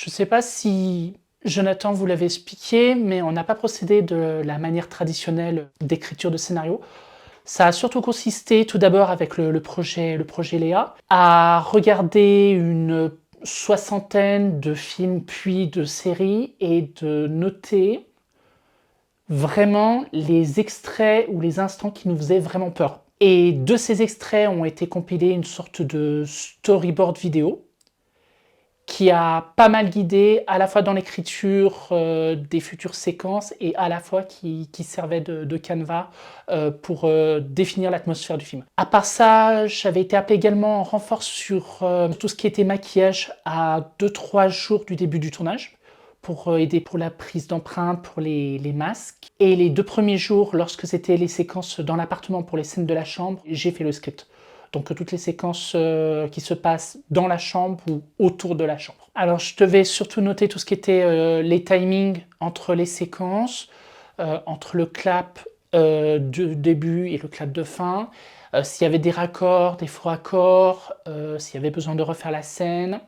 Je ne sais pas si Jonathan vous l'avait expliqué, mais on n'a pas procédé de la manière traditionnelle d'écriture de scénario. Ça a surtout consisté, tout d'abord avec le projet Léa, à regarder une soixantaine de films puis de séries et de noter vraiment les extraits ou les instants qui nous faisaient vraiment peur. Et de ces extraits ont été compilés une sorte de storyboard vidéo qui a pas mal guidé à la fois dans l'écriture des futures séquences et à la fois qui servait de canevas pour définir l'atmosphère du film. À part ça, j'avais été appelé également en renfort sur tout ce qui était maquillage à 2-3 jours du début du tournage pour aider pour la prise d'empreintes, pour les masques. Et les 2 premiers jours, lorsque c'était les séquences dans l'appartement pour les scènes de la chambre, j'ai fait le script. Donc toutes les séquences qui se passent dans la chambre ou autour de la chambre. Alors je devais surtout noter tout ce qui était les timings entre les séquences, entre le clap de début et le clap de fin, s'il y avait des raccords, des faux raccords, s'il y avait besoin de refaire la scène,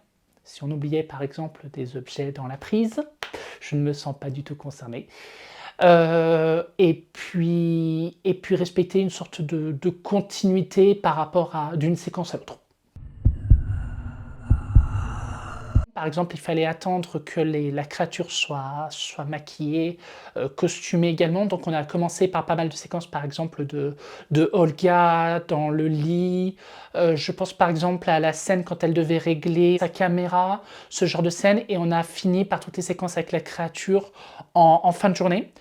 si on oubliait par exemple des objets dans la prise, je ne me sens pas du tout concerné. Et puis respecter une sorte de continuité par rapport à d'une séquence à l'autre. Par exemple, il fallait attendre que la créature soit maquillée, costumée également. Donc on a commencé par pas mal de séquences, par exemple de Olga dans le lit. Je pense par exemple à la scène quand elle devait régler sa caméra, ce genre de scène. Et on a fini par toutes les séquences avec la créature en fin de journée.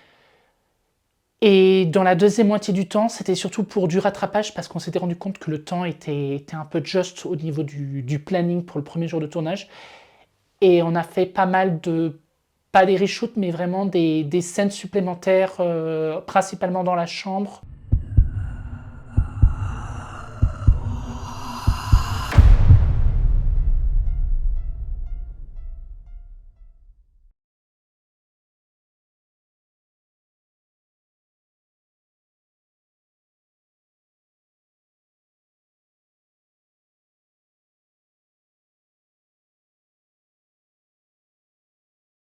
Et dans la deuxième moitié du temps, c'était surtout pour du rattrapage parce qu'on s'était rendu compte que le temps était un peu juste au niveau du planning pour le premier jour de tournage. Et on a fait pas mal de, pas des reshoots, mais vraiment des scènes supplémentaires, principalement dans la chambre.